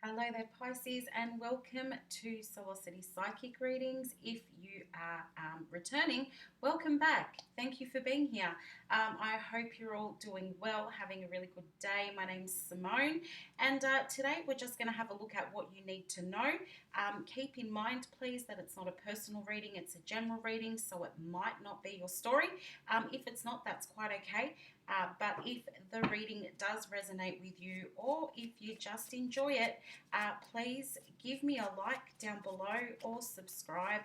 Hello there, Pisces, and welcome to Soulocity Psychic Readings. If you are returning, welcome back. Thank you for being here. I hope you're all doing well, having a really good day. My name's Simone, and today we're just going to have a look at what you need to know. Keep in mind, please, that it's not a personal reading, it's a general reading, so it might not be your story. If it's not, that's quite okay. But if the reading does resonate with you, or if you just enjoy it, please give me a like down below or subscribe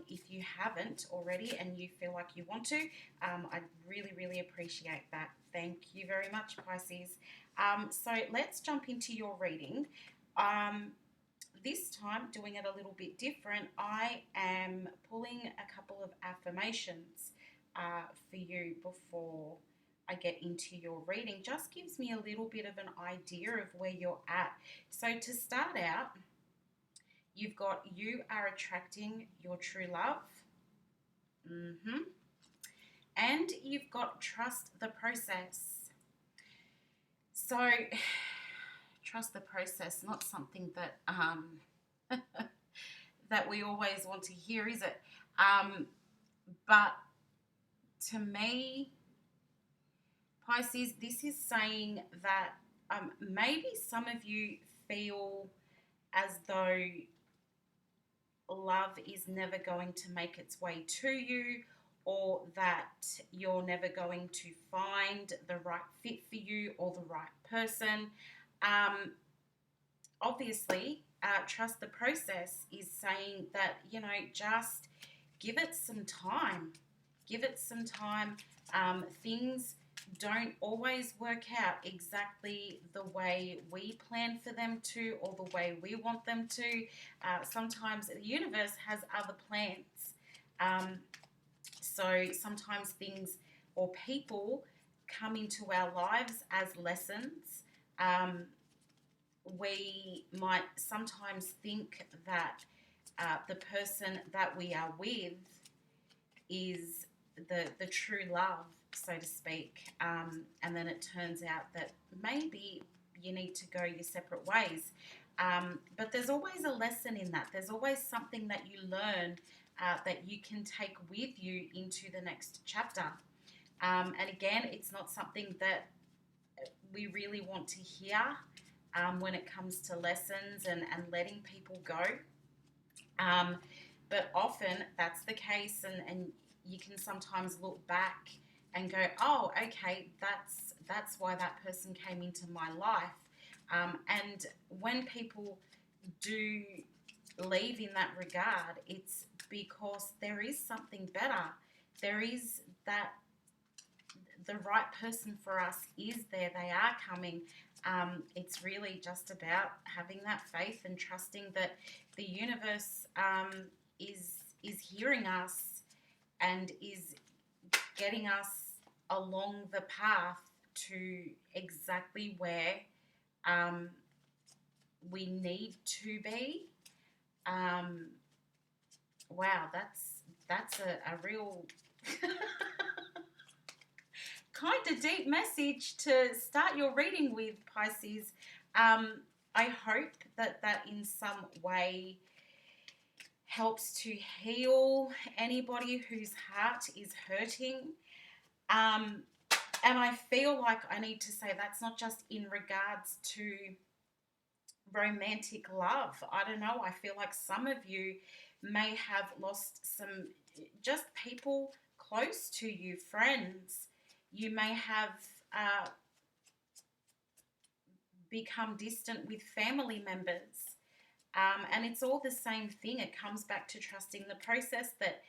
if you haven't already and you feel like you want to. I'd really appreciate that. Thank you very much, Pisces. So let's jump into your reading. This time, doing it a little bit different, I am pulling a couple of affirmations for you before I get into your reading. Just gives me a little bit of an idea of where you're at. So to start out, you've got you are attracting your true love. And you've got trust the process. So trust the process, not something that that we always want to hear, is it? But to me, Pisces, this is saying that maybe some of you feel as though love is never going to make its way to you, or that you're never going to find the right fit for you or the right person. Obviously, trust the process is saying that, just give it some time. Give it some time. Things don't always work out exactly the way we plan for them to or the way we want them to. Sometimes the universe has other plans. So sometimes things or people come into our lives as lessons. We might sometimes think that the person that we are with is the true love, so to speak, and then it turns out that maybe you need to go your separate ways. But there's always a lesson in that. There's always something that you learn that you can take with you into the next chapter. And again, it's not something that we really want to hear when it comes to lessons and letting people go. But often that's the case, and you can sometimes look back and go, oh, okay, that's why that person came into my life. And when people do leave in that regard, it's because there is something better. There is that the right person for us is there. They are coming. It's really just about having that faith and trusting that the universe is hearing us and is getting us along the path to exactly where we need to be. Wow, that's a real kind of deep message to start your reading with, Pisces. I hope that in some way helps to heal anybody whose heart is hurting. And I feel like I need to say that's not just in regards to romantic love. I don't know. I feel like some of you may have lost some just people close to you, friends. You may have become distant with family members. And it's all the same thing. It comes back to trusting the process that,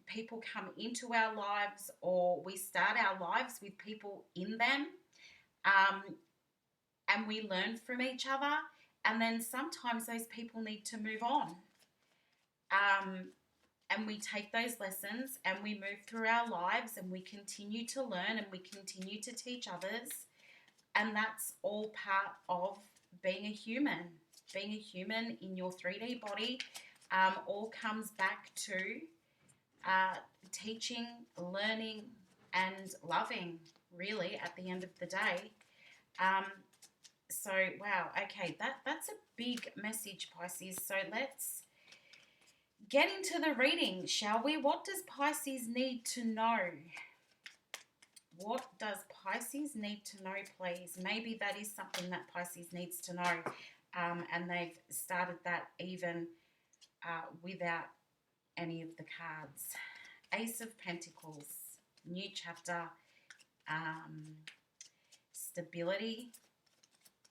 people come into our lives, or we start our lives with people in them, and we learn from each other. And then sometimes those people need to move on. And we take those lessons and we move through our lives and we continue to learn and we continue to teach others. And that's all part of being a human. Being a human in your 3D body all comes back to teaching, learning, and loving, really, at the end of the day. So So, wow, okay, that's a big message, Pisces. So let's get into the reading, shall we? What does Pisces need to know? What does Pisces need to know, please? Maybe that is something that Pisces needs to know, and they've started that even without any of the cards. Ace of Pentacles, new chapter, stability,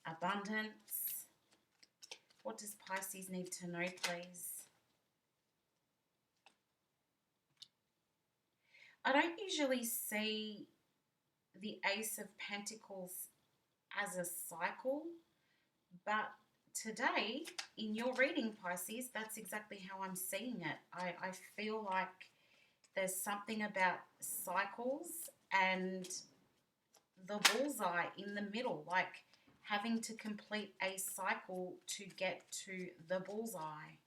abundance. What does Pisces need to know, please? I don't usually see the Ace of Pentacles as a cycle, but today in your reading, Pisces, that's exactly how I'm seeing it. I feel like there's something about cycles and the bullseye in the middle, like having to complete a cycle to get to the bullseye.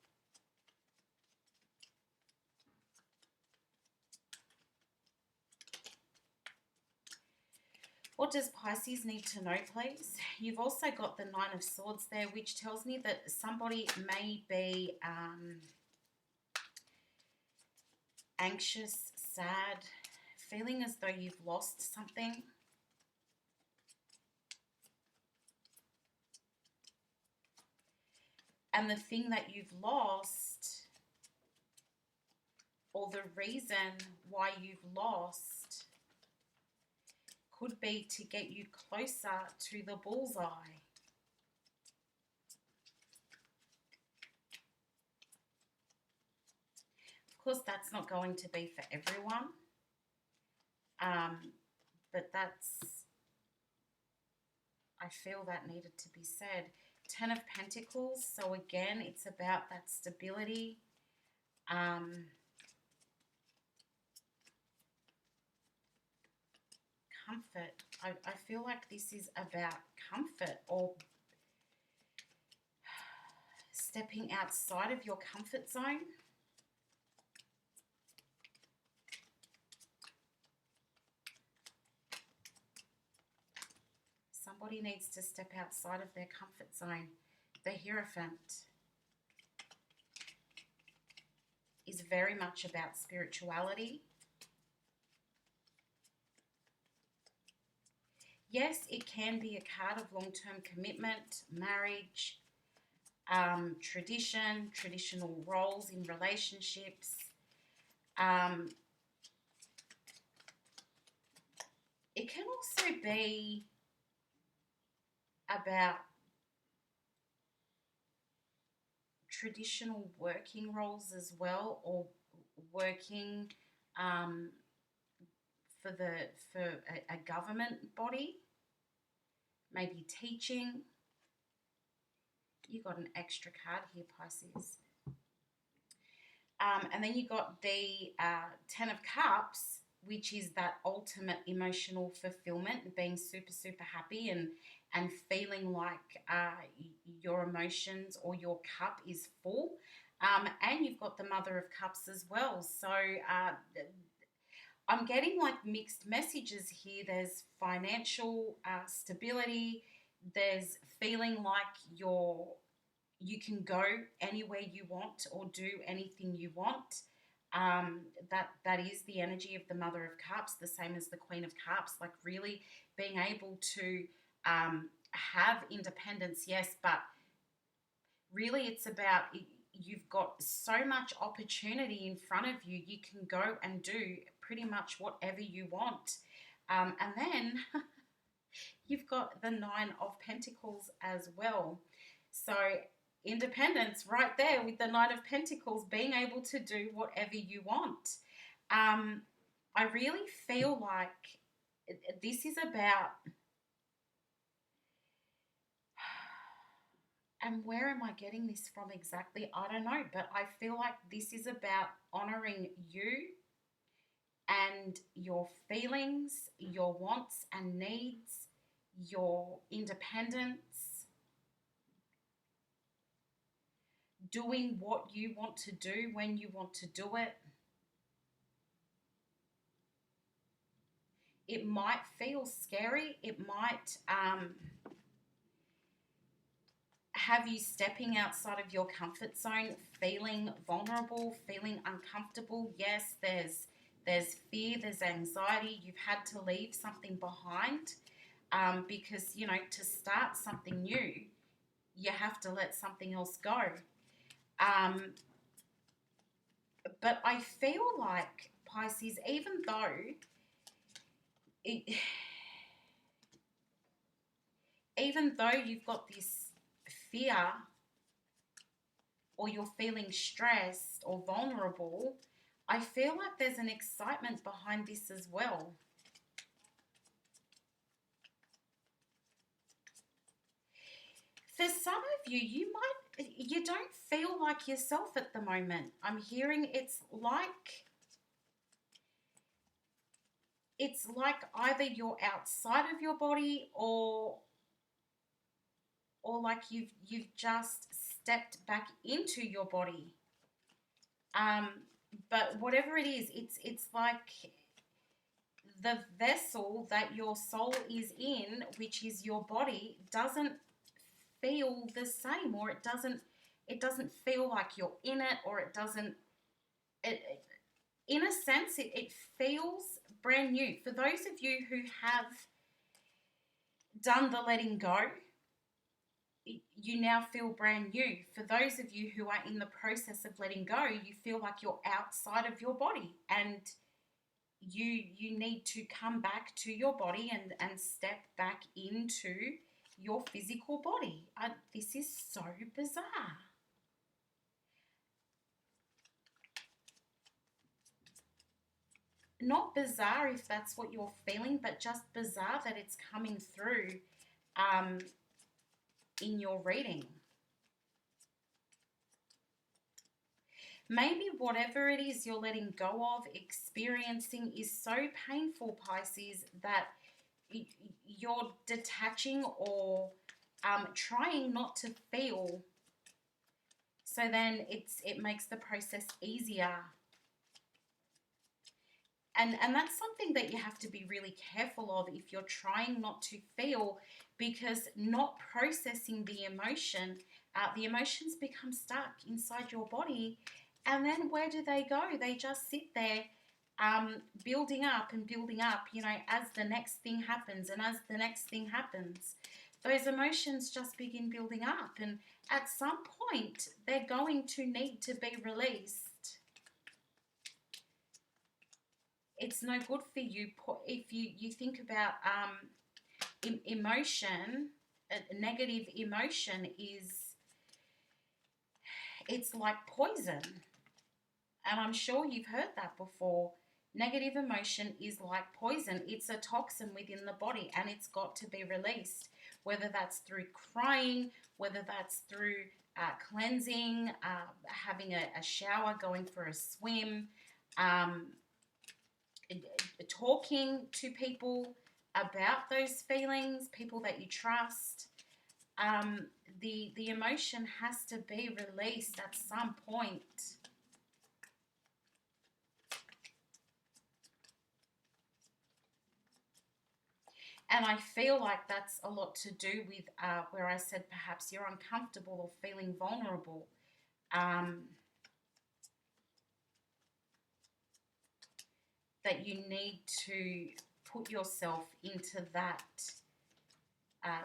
What does Pisces need to know, please? You've also got the Nine of Swords there, which tells me that somebody may be anxious, sad, feeling as though you've lost something. And the thing that you've lost, or the reason why you've lost, could be to get you closer to the bullseye. Of course, that's not going to be for everyone, but I feel that needed to be said. Ten of Pentacles, so again, it's about that stability. Comfort. I feel like this is about comfort, or stepping outside of your comfort zone. Somebody needs to step outside of their comfort zone. The Hierophant is very much about spirituality. Yes, it can be a card of long-term commitment, marriage, tradition, traditional roles in relationships. It can also be about traditional working roles as well, or working for a government body, maybe teaching. You got an extra card here, Pisces. And then you got the Ten of Cups, which is that ultimate emotional fulfillment, being super, super happy and feeling like your emotions or your cup is full. And you've got the Mother of Cups as well. So I'm getting like mixed messages here. There's financial stability. There's feeling like you can go anywhere you want or do anything you want. That is the energy of the Mother of Cups, the same as the Queen of Cups, like really being able to have independence, yes, but really it's about you've got so much opportunity in front of you. You can go and do pretty much whatever you want. And then you've got the Nine of Pentacles as well. So independence right there with the Nine of Pentacles, being able to do whatever you want. I really feel like this is about, and where am I getting this from exactly? I don't know, but I feel like this is about honoring you and your feelings, your wants and needs, your independence, doing what you want to do when you want to do it. It might feel scary. It might have you stepping outside of your comfort zone, feeling vulnerable, feeling uncomfortable. Yes, there's fear, there's anxiety. You've had to leave something behind, because, to start something new, you have to let something else go. Um, but I feel like, Pisces, it, even though you've got this fear, or you're feeling stressed or vulnerable, I feel like there's an excitement behind this as well. For some of you, you don't feel like yourself at the moment. I'm hearing it's like either you're outside of your body, or like you've just stepped back into your body. But whatever it is, it's like the vessel that your soul is in, which is your body, doesn't feel the same, or it doesn't feel like you're in it, or in a sense it feels brand new. For those of you who have done the letting go, you now feel brand new. For those of you who are in the process of letting go, you feel like you're outside of your body, and you need to come back to your body and step back into your physical body. This is so bizarre. Not bizarre if that's what you're feeling, but just bizarre that it's coming through in your reading. Maybe whatever it is you're letting go of, experiencing, is so painful, Pisces, that you're detaching, or trying not to feel. So then it makes the process easier. And that's something that you have to be really careful of if you're trying not to feel, because not processing the emotions become stuck inside your body. And then where do they go? They just sit there, building up and building up, as the next thing happens and as the next thing happens. Those emotions just begin building up, and at some point they're going to need to be released. It's no good for you if you think about emotion. Negative emotion it's like poison, and I'm sure you've heard that before. Negative emotion is like poison. It's a toxin within the body, and it's got to be released, whether that's through crying, whether that's through cleansing, having a shower, going for a swim, talking to people about those feelings, people that you trust. The emotion has to be released at some point. And I feel like that's a lot to do with where I said perhaps you're uncomfortable or feeling vulnerable. That you need to put yourself into that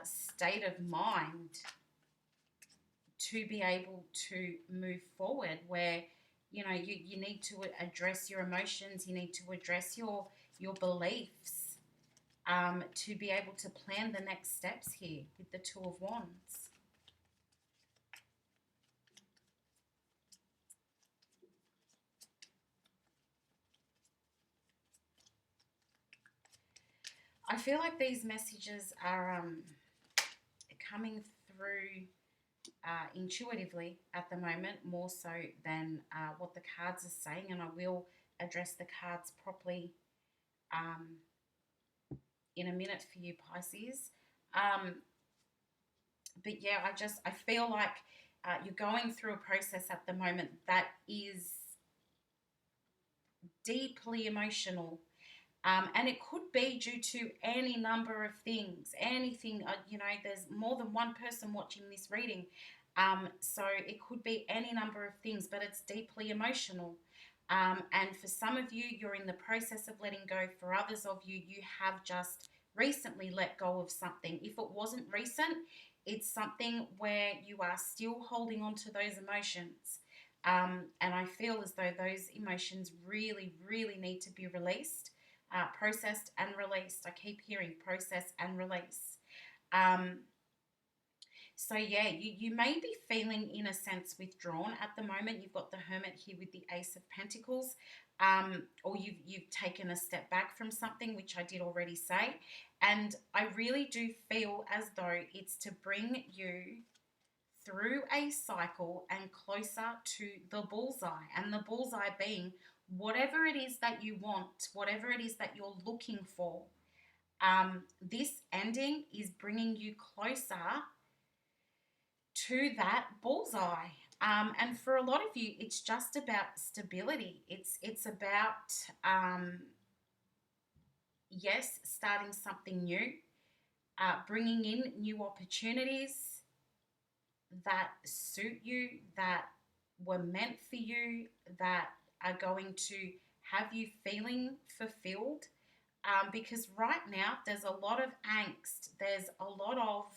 state of mind to be able to move forward, where you need to address your emotions, you need to address your beliefs, to be able to plan the next steps here with the Two of Wands. I feel like these messages are coming through intuitively at the moment, more so than what the cards are saying, and I will address the cards properly in a minute for you, Pisces. But yeah, I feel like you're going through a process at the moment that is deeply emotional. And it could be due to any number of things, anything, there's more than one person watching this reading. So it could be any number of things, but it's deeply emotional. And for some of you, you're in the process of letting go. For others of you, you have just recently let go of something. If it wasn't recent, it's something where you are still holding on to those emotions. And I feel as though those emotions really, really need to be released, processed and released. I keep hearing process and release. Um, so yeah, you may be feeling in a sense withdrawn at the moment. You've got the Hermit here with the Ace of Pentacles, or you've taken a step back from something, which I did already say. And I really do feel as though it's to bring you through a cycle and closer to the bullseye. And the bullseye being whatever it is that you want, whatever it is that you're looking for. This ending is bringing you closer to that bullseye. And for a lot of you, it's just about stability. It's about, yes, starting something new, bringing in new opportunities that suit you, that were meant for you, that are going to have you feeling fulfilled. Because right now, there's a lot of angst. There's a lot of...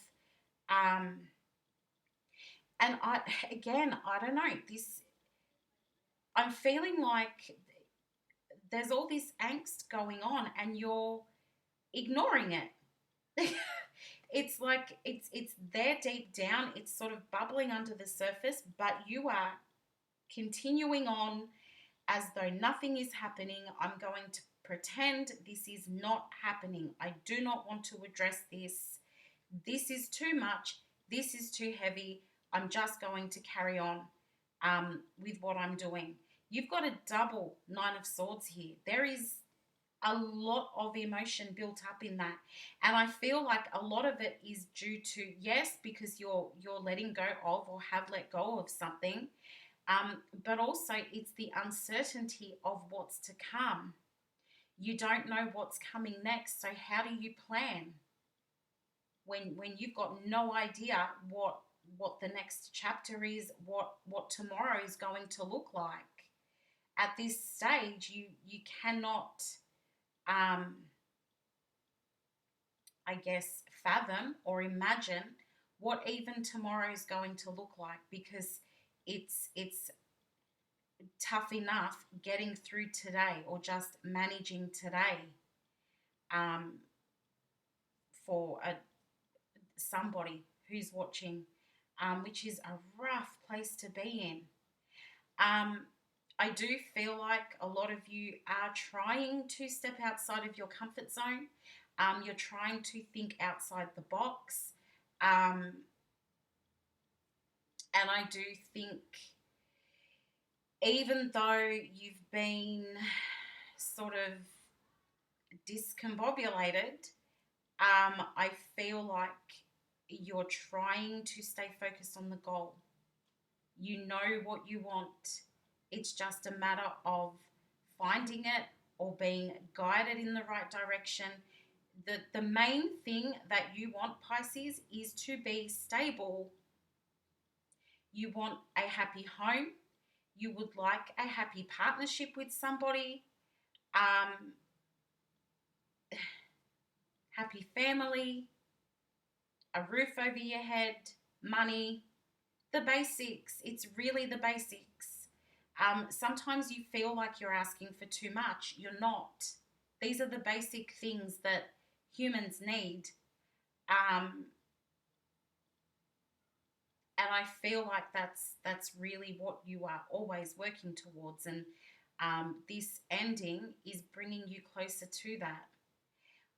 and I don't know, I'm feeling like there's all this angst going on and you're ignoring it. It's like it's there deep down, it's sort of bubbling under the surface, but you are continuing on as though nothing is happening. I'm going to pretend this is not happening. I do not want to address this. This is too much. This is too heavy. I'm just going to carry on with what I'm doing. You've got a double Nine of Swords here. There is a lot of emotion built up in that, and I feel like a lot of it is due to, yes, because you're letting go of or have let go of something, but also it's the uncertainty of what's to come. You don't know what's coming next, so how do you plan when you've got no idea what the next chapter is, what tomorrow is going to look like? At this stage, you cannot, I guess, fathom or imagine what even tomorrow is going to look like, because it's tough enough getting through today or just managing today, for somebody who's watching, which is a rough place to be in. I do feel like a lot of you are trying to step outside of your comfort zone. You're trying to think outside the box. And I do think, even though you've been sort of discombobulated, I feel like you're trying to stay focused on the goal. You know what you want. It's just a matter of finding it or being guided in the right direction. The main thing that you want, Pisces, is to be stable. You want a happy home. You would like a happy partnership with somebody. Happy family, a roof over your head, money, the basics. It's really the basics. Sometimes you feel like you're asking for too much. You're not. These are the basic things that humans need. And I feel like that's really what you are always working towards. And this ending is bringing you closer to that.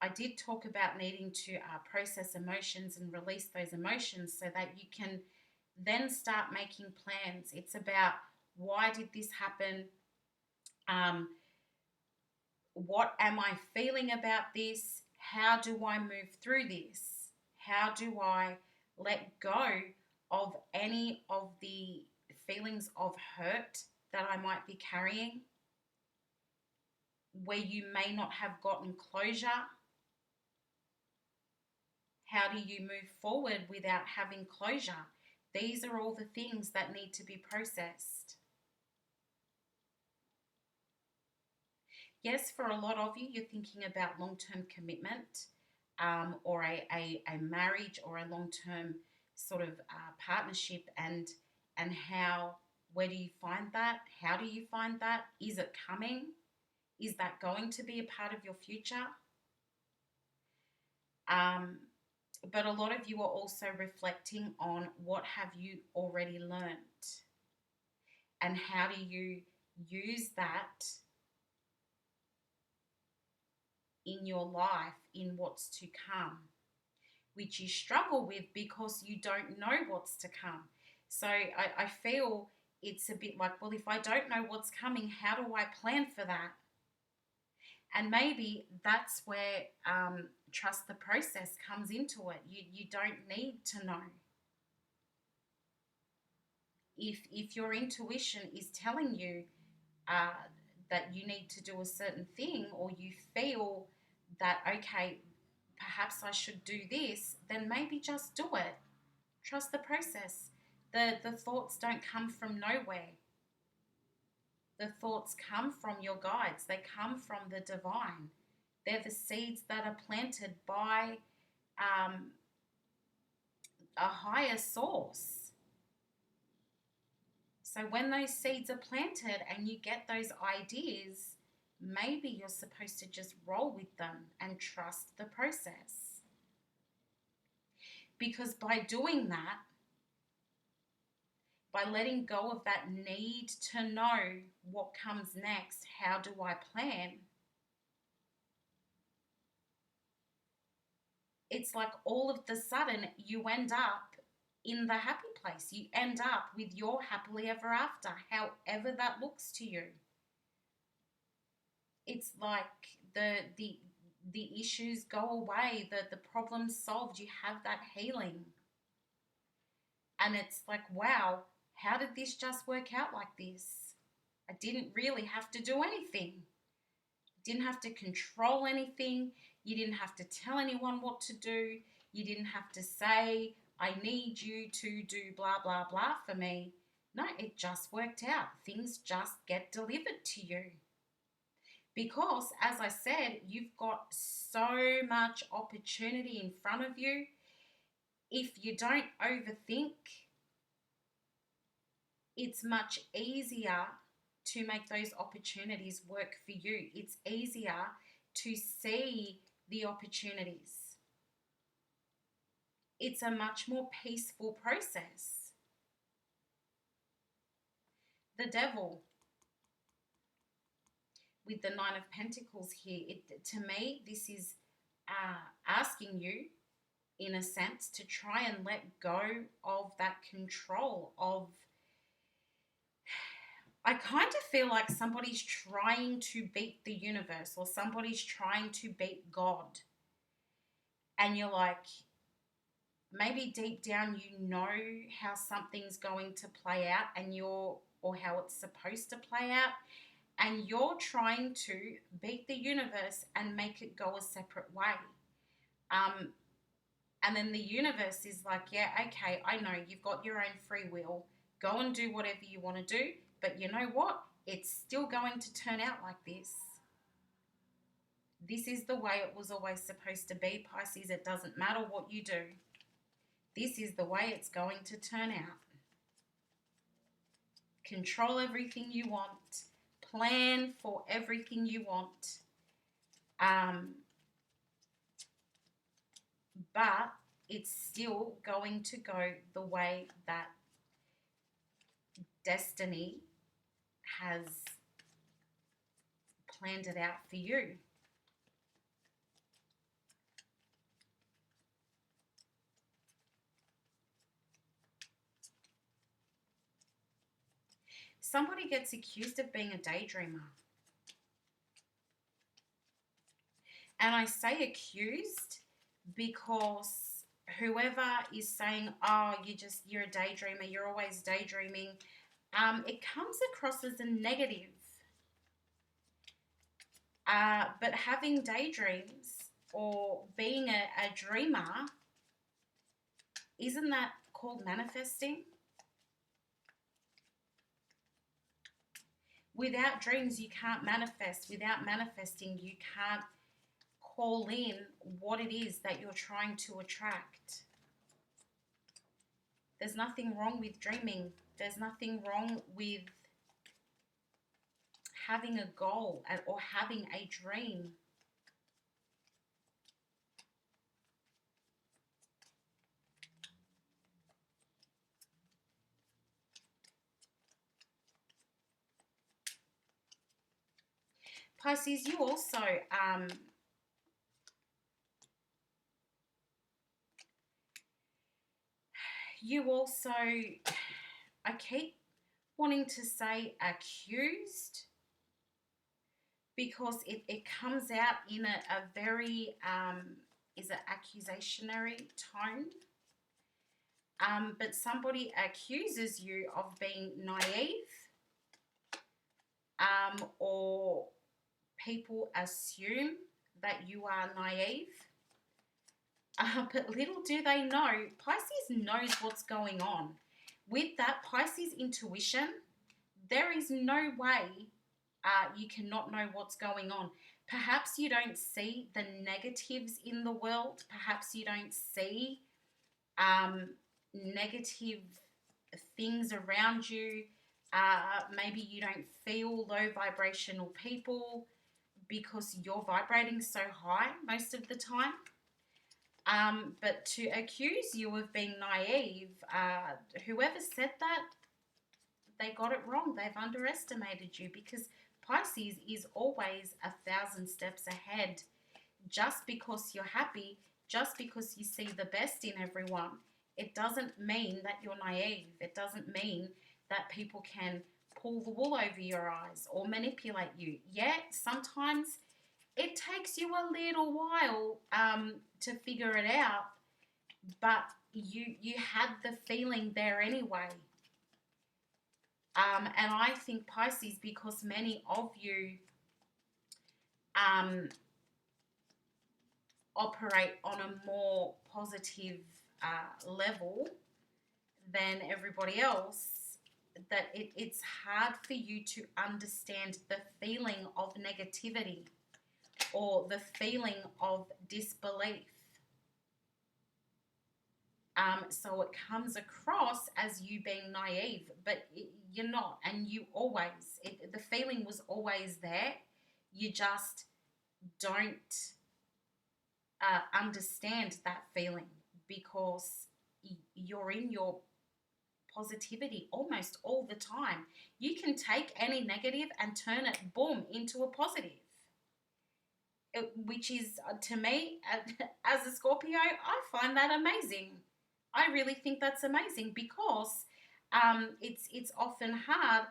I did talk about needing to process emotions and release those emotions so that you can then start making plans. It's about, why did this happen? What am I feeling about this? How do I move through this? How do I let go of any of the feelings of hurt that I might be carrying? where you may not have gotten closure. How do you move forward without having closure? These are all the things that need to be processed. Yes, for a lot of you, you're thinking about long-term commitment, or a marriage, or a long-term sort of partnership, and how, where do you find that? How do you find that? Is it coming? Is that going to be a part of your future? But a lot of you are also reflecting on what have you already learned, and how do you use that in your life, in what's to come, which you struggle with because you don't know what's to come. So I feel it's a bit like, well, if I don't know what's coming, how do I plan for that? And maybe that's where trust the process comes into it. You don't need to know. If your intuition is telling you uh, that you need to do a certain thing, or you feel that, okay, perhaps I should do this, then maybe just do it. Trust the process. The thoughts don't come from nowhere. The thoughts come from your guides. They come from the divine. They're the seeds that are planted by a higher source. So when those seeds are planted and you get those ideas, maybe you're supposed to just roll with them and trust the process. Because by doing that, by letting go of that need to know what comes next, how do I plan? It's like all of the sudden you end up in the happy place. You end up with your happily ever after, however that looks to you. It's like the issues go away, the problems solved, you have that healing. And it's like, wow, how did this just work out like this? I didn't really have to do anything. Didn't have to control anything. You didn't have to tell anyone what to do. You didn't have to say, I need you to do blah, blah, blah for me. No, it just worked out. Things just get delivered to you. Because, as I said, you've got so much opportunity in front of you. If you don't overthink, it's much easier to make those opportunities work for you. It's easier to see the opportunities. It's a much more peaceful process. The devil, with the Nine of Pentacles here, to me, this is asking you, in a sense, to try and let go of that control of, I kind of feel like somebody's trying to beat the universe, or somebody's trying to beat God. And you're like, maybe deep down you know how something's going to play out, or how it's supposed to play out, and you're trying to beat the universe and make it go a separate way. And then the universe is like, yeah, okay, I know you've got your own free will. Go and do whatever you want to do. But you know what? It's still going to turn out like this. This is the way it was always supposed to be, Pisces. It doesn't matter what you do. This is the way it's going to turn out. Control everything you want. Plan for everything you want. But it's still going to go the way that destiny has planned it out for you. Somebody gets accused of being a daydreamer. And I say accused because whoever is saying, oh, you're a daydreamer, you're always daydreaming, it comes across as a negative. But having daydreams or being a dreamer, isn't that called manifesting? Without dreams, you can't manifest. Without manifesting, you can't call in what it is that you're trying to attract. There's nothing wrong with dreaming. There's nothing wrong with having a goal or having a dream. Pisces, you also, I keep wanting to say accused, because it comes out in a very, is it accusationary tone? But somebody accuses you of being naive, or people assume that you are naive. But little do they know, Pisces knows what's going on. With that Pisces intuition, there is no way you cannot know what's going on. Perhaps you don't see the negatives in the world. Perhaps you don't see negative things around you. Maybe you don't feel low vibrational people because you're vibrating so high most of the time. But to accuse you of being naive, whoever said that, they got it wrong. They've underestimated you, because Pisces is always 1,000 steps ahead. Just because you're happy, just because you see the best in everyone, it doesn't mean that you're naive. It doesn't mean that people can pull the wool over your eyes or manipulate you. Yeah, sometimes it takes you a little while to figure it out, but you had the feeling there anyway. And I think Pisces, because many of you operate on a more positive level than everybody else, that it's hard for you to understand the feeling of negativity or the feeling of disbelief. So it comes across as you being naive, but you're not, and you always, the feeling was always there. You just don't understand that feeling, because you're in your positivity almost all the time. You can take any negative and turn it, boom, into a positive. Which is, to me, as a Scorpio, I find that amazing. I really think that's amazing, because it's often hard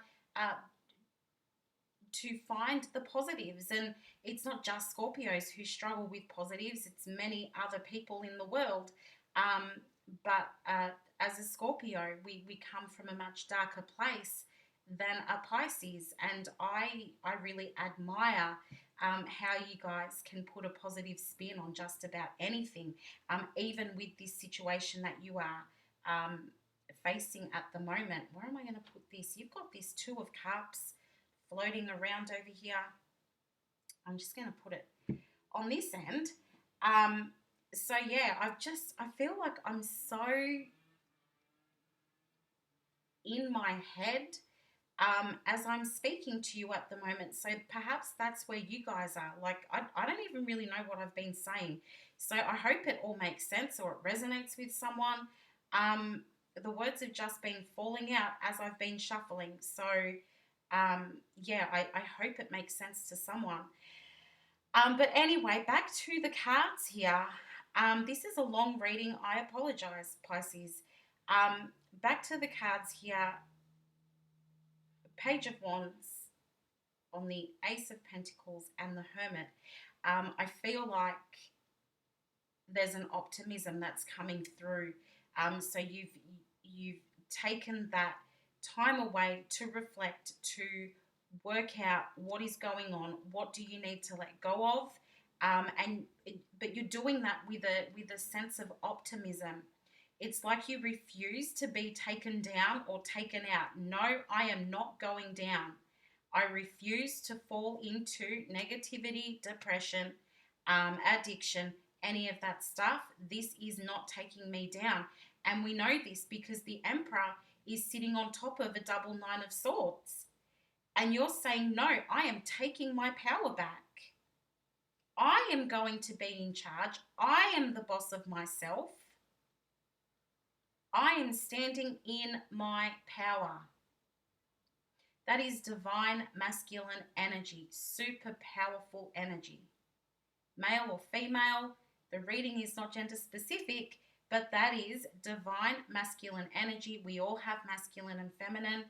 to find the positives, and it's not just Scorpios who struggle with positives. It's many other people in the world. But as a Scorpio, we come from a much darker place than a Pisces, and I really admire how you guys can put a positive spin on just about anything, even with this situation that you are facing at the moment. Where am I going to put this? You've got this Two of Cups floating around over here. I'm just going to put it on this end. So yeah, I feel like I'm so in my head as I'm speaking to you at the moment. So perhaps that's where you guys are. Like, I don't even really know what I've been saying. So I hope it all makes sense or it resonates with someone. The words have just been falling out as I've been shuffling. So yeah, I hope it makes sense to someone. But anyway, back to the cards here. This is a long reading. I apologize, Pisces. Back to the cards here. Page of Wands on the Ace of Pentacles and the Hermit. I feel like there's an optimism that's coming through. So you've taken that time away to reflect, to work out what is going on, what do you need to let go of, but you're doing that with a sense of optimism. It's like you refuse to be taken down or taken out. No, I am not going down. I refuse to fall into negativity, depression, addiction, any of that stuff. This is not taking me down. And we know this because the Emperor is sitting on top of a double nine of swords. And you're saying, no, I am taking my power back. I am going to be in charge. I am the boss of myself. I am standing in my power. That is divine masculine energy, super powerful energy. Male or female, the reading is not gender specific, but that is divine masculine energy. We all have masculine and feminine.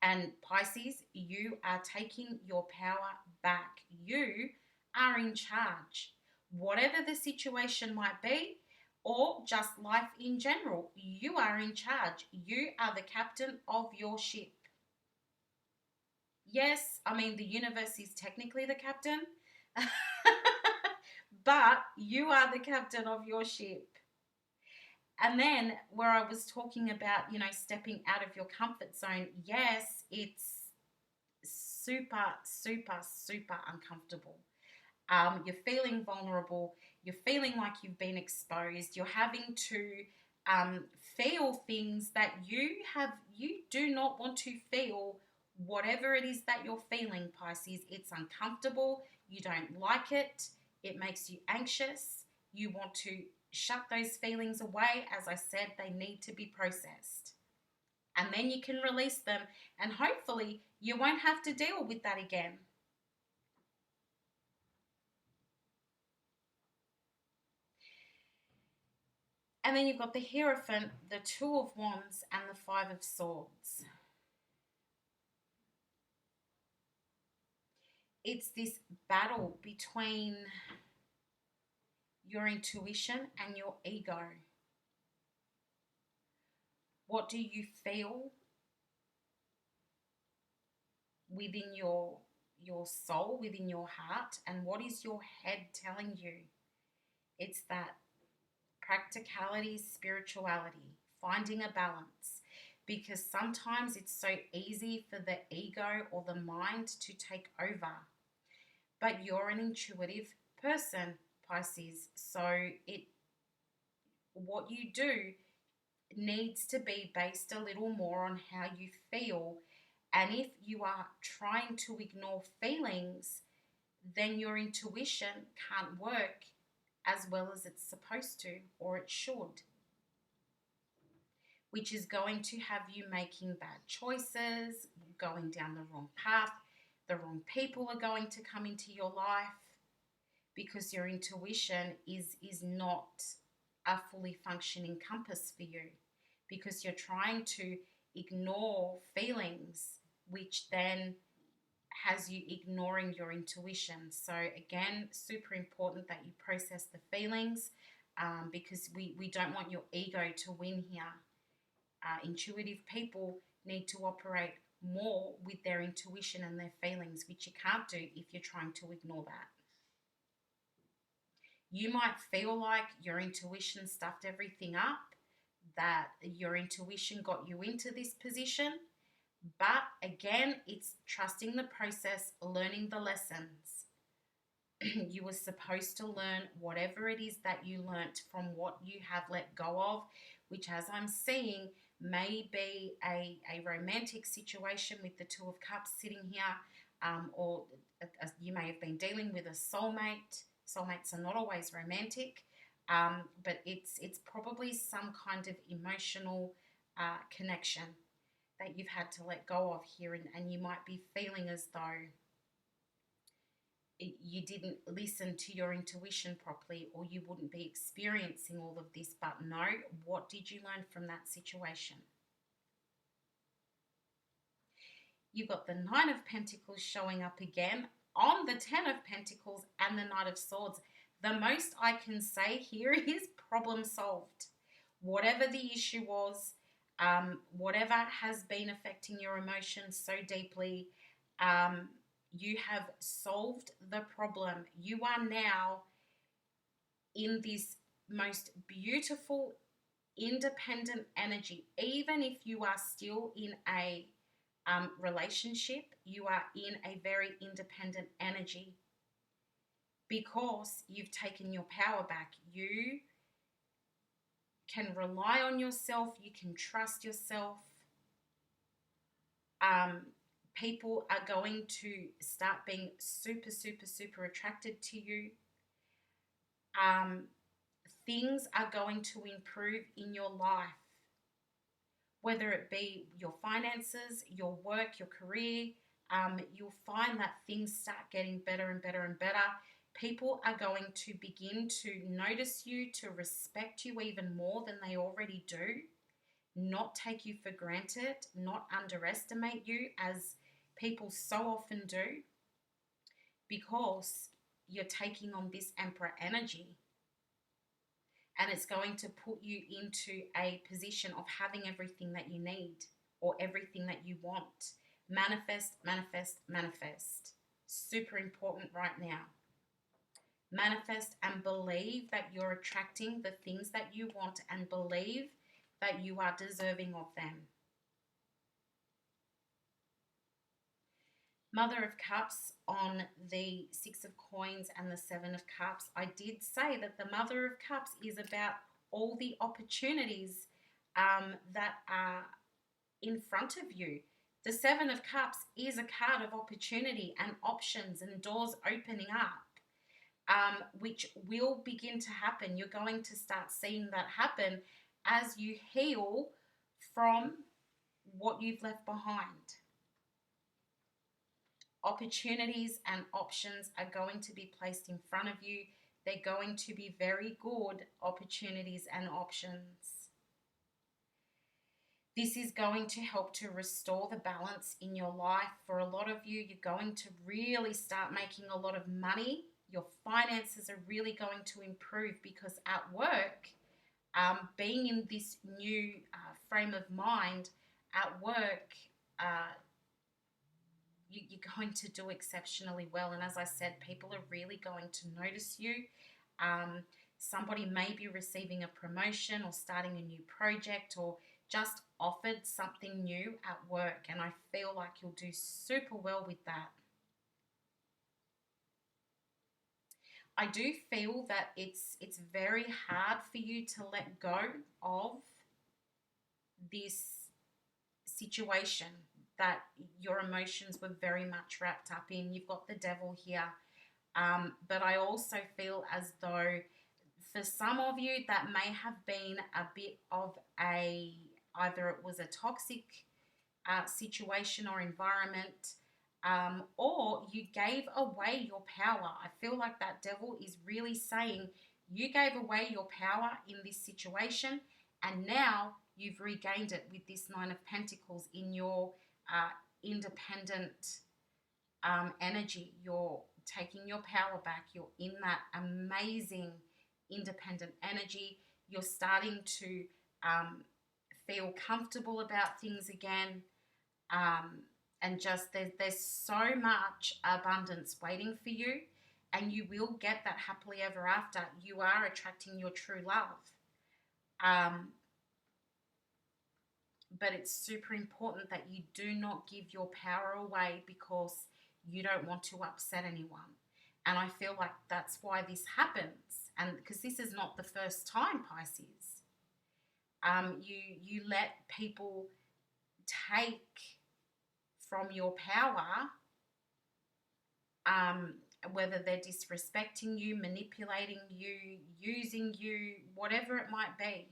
And Pisces, you are taking your power back. You are in charge. Whatever the situation might be, or just life in general, you are in charge. You are the captain of your ship. Yes, I mean, the universe is technically the captain, but you are the captain of your ship. And then where I was talking about, stepping out of your comfort zone, yes, it's super, super, super uncomfortable. You're feeling vulnerable. You're feeling like you've been exposed. You're having to feel things that you do not want to feel. Whatever it is that you're feeling, Pisces, it's uncomfortable. You don't like it. It makes you anxious. You want to shut those feelings away. As I said, they need to be processed. And then you can release them, and hopefully you won't have to deal with that again. And then you've got the Hierophant, the Two of Wands, and the Five of Swords. It's this battle between your intuition and your ego. What do you feel within your soul, within your heart, and what is your head telling you? It's that practicality, spirituality, finding a balance, because sometimes it's so easy for the ego or the mind to take over. But you're an intuitive person, Pisces, so what you do needs to be based a little more on how you feel. And if you are trying to ignore feelings, then your intuition can't work as well as it's supposed to, or it should, which is going to have you making bad choices, going down the wrong path. The wrong people are going to come into your life because your intuition is not a fully functioning compass for you, because you're trying to ignore feelings, which then has you ignoring your intuition. So again, super important that you process the feelings, because we don't want your ego to win here. Intuitive people need to operate more with their intuition and their feelings, which you can't do if you're trying to ignore that. You might feel like your intuition stuffed everything up, that your intuition got you into this position, but again, it's trusting the process, learning the lessons. You were supposed to learn whatever it is that you learnt from what you have let go of, which, as I'm seeing, may be a romantic situation with the Two of Cups sitting here, or you may have been dealing with a soulmate. Soulmates are not always romantic, but it's probably some kind of emotional connection that you've had to let go of here, and you might be feeling as though you didn't listen to your intuition properly, or you wouldn't be experiencing all of this. But no, what did you learn from that situation? You've got the Nine of Pentacles showing up again on the Ten of Pentacles and the Knight of Swords. The most I can say here is problem solved. Whatever the issue was, Whatever has been affecting your emotions so deeply, you have solved the problem. You are now in this most beautiful, independent energy. Even if you are still in a relationship, you are in a very independent energy because you've taken your power back. You can rely on yourself, you can trust yourself. People are going to start being super, super, super attracted to you. Things are going to improve in your life, whether it be your finances, your work, your career. You'll find that things start getting better and better and better. People are going to begin to notice you, to respect you even more than they already do, not take you for granted, not underestimate you as people so often do, because you're taking on this Emperor energy. And it's going to put you into a position of having everything that you need or everything that you want. Manifest, manifest, manifest. Super important right now. Manifest and believe that you're attracting the things that you want, and believe that you are deserving of them. Mother of Cups on the Six of Coins and the Seven of Cups. I did say that the Mother of Cups is about all the opportunities that are in front of you. The Seven of Cups is a card of opportunity and options and doors opening up, which will begin to happen. You're going to start seeing that happen as you heal from what you've left behind. Opportunities and options are going to be placed in front of you. They're going to be very good opportunities and options. This is going to help to restore the balance in your life. For a lot of you, you're going to really start making a lot of money. Your finances are really going to improve because at work, being in this new frame of mind, at work, you're going to do exceptionally well. And as I said, people are really going to notice you. Somebody may be receiving a promotion or starting a new project or just offered something new at work. And I feel like you'll do super well with that. I do feel that it's very hard for you to let go of this situation that your emotions were very much wrapped up in. You've got the Devil here. But I also feel as though for some of you that may have been a bit of either it was a toxic situation or environment, or you gave away your power. I feel like that Devil is really saying you gave away your power in this situation, and now you've regained it with this Nine of Pentacles in your independent energy. You're taking your power back. You're in that amazing independent energy. You're starting to feel comfortable about things again. And just there's so much abundance waiting for you, and you will get that happily ever after. You are attracting your true love. But it's super important that you do not give your power away because you don't want to upset anyone. And I feel like that's why this happens. And because this is not the first time, Pisces. You let people take from your power, whether they're disrespecting you, manipulating you, using you, whatever it might be.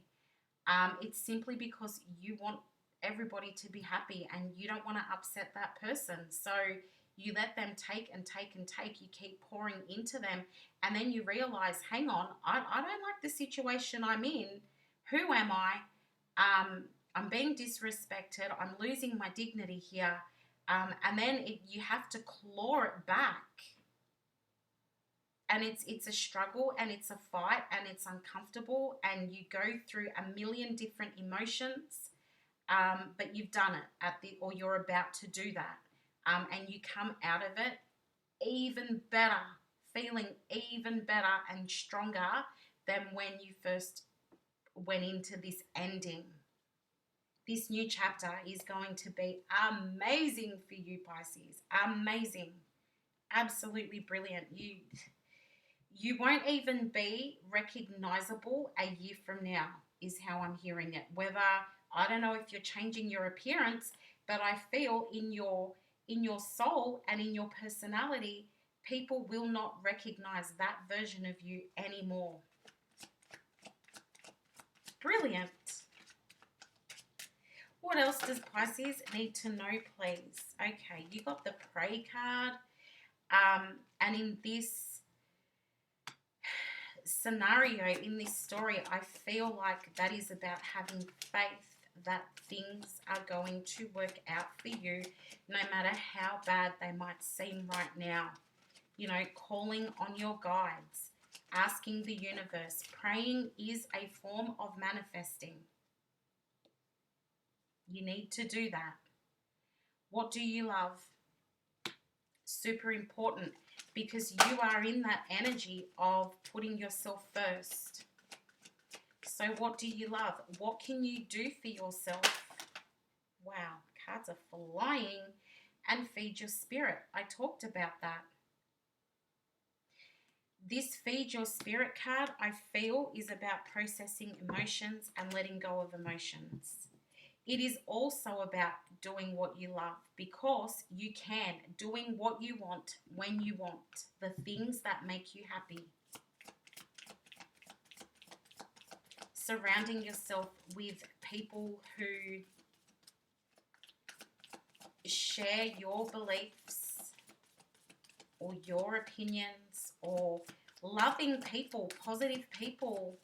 It's simply because you want everybody to be happy and you don't want to upset that person. So you let them take and take and take. You keep pouring into them. And then you realize, hang on, I don't like the situation I'm in. Who am I? I'm being disrespected. I'm losing my dignity here. And then you have to claw it back. And it's a struggle and it's a fight and it's uncomfortable and you go through a million different emotions. but you've done it or you're about to do that, and you come out of it even better, feeling even better and stronger than when you first went into this ending. This new chapter is going to be amazing for you, Pisces. Amazing. Absolutely brilliant. You won't even be recognizable a year from now, is how I'm hearing it. Whether, I don't know if you're changing your appearance, but I feel in your soul and in your personality, people will not recognize that version of you anymore. Brilliant. What else does Pisces need to know, please? Okay, you got the Pray card. And in this scenario, in this story, I feel like that is about having faith that things are going to work out for you, no matter how bad they might seem right now. You know, calling on your guides, asking the universe. Praying is a form of manifesting. You need to do that. What do you love? Super important, because you are in that energy of putting yourself first. So what do you love? What can you do for yourself? Wow, cards are flying. And feed your spirit. I talked about that. This feed your spirit card, I feel, is about processing emotions and letting go of emotions. It is also about doing what you love, because you can. Doing what you want when you want. The things that make you happy. Surrounding yourself with people who share your beliefs or your opinions, or loving people, positive people.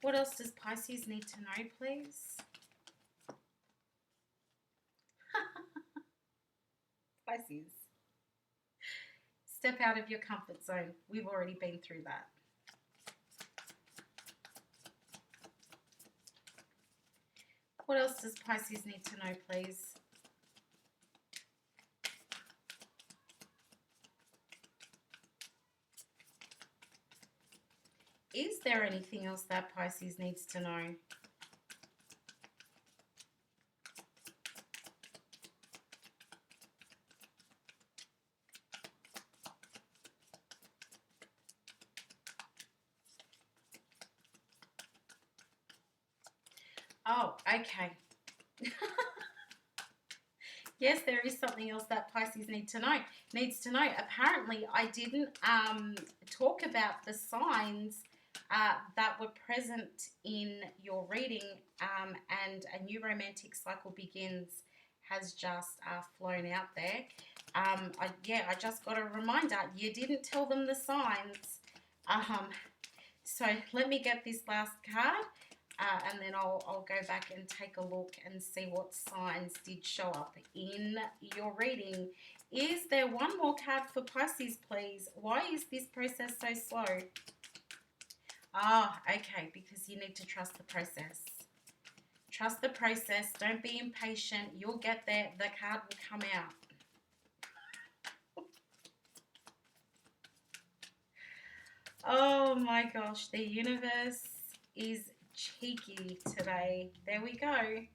What else does Pisces need to know, please? Pisces. Step out of your comfort zone. We've already been through that. What else does Pisces need to know, please? Is there anything else that Pisces needs to know? Oh, okay. Yes, there is something else that Pisces needs to know. Apparently, I didn't talk about the signs that were present in your reading, and a new romantic cycle begins has just flown out there. I just got a reminder. You didn't tell them the signs. So let me get this last card. And then I'll go back and take a look and see what signs did show up in your reading. Is there one more card for Pisces, please? Why is this process so slow? Okay, because you need to trust the process. Trust the process. Don't be impatient. You'll get there. The card will come out. Oh my gosh, the universe is cheeky today. There we go.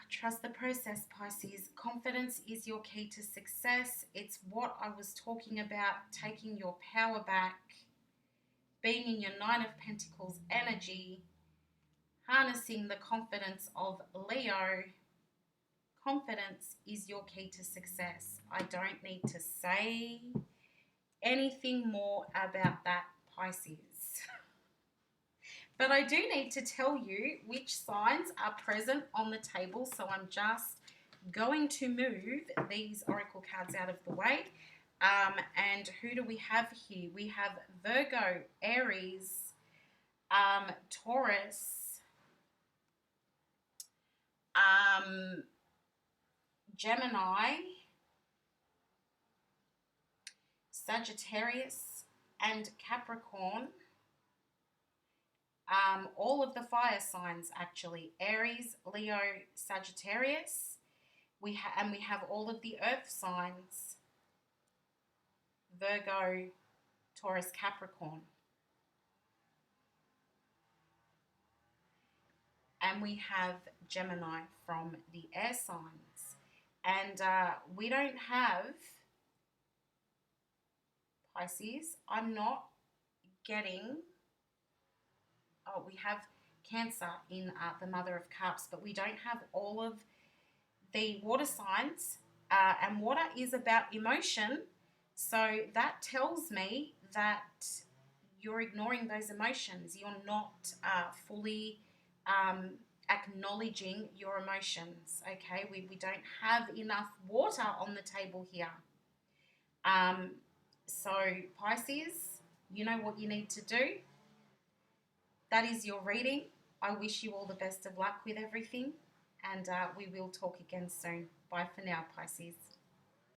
Trust the process, Pisces. Confidence is your key to success. It's what I was talking about, taking your power back, being in your Nine of Pentacles energy, harnessing the confidence of Leo. Confidence is your key to success. I don't need to say anything more about that, Pisces. But I do need to tell you which signs are present on the table. So I'm just going to move these oracle cards out of the way. And who do we have here? We have Virgo, Aries, Taurus, Gemini, Sagittarius and Capricorn. All of the fire signs, actually. Aries, Leo, Sagittarius. We have all of the earth signs. Virgo, Taurus, Capricorn. And we have Gemini from the air signs. And we don't have Pisces. I'm not getting... Oh, we have Cancer in the Mother of Cups, but we don't have all of the water signs. And water is about emotion. So that tells me that you're ignoring those emotions. You're not fully acknowledging your emotions, okay? We don't have enough water on the table here. So Pisces, you know what you need to do. That is your reading. I wish you all the best of luck with everything, and we will talk again soon. Bye for now, Pisces.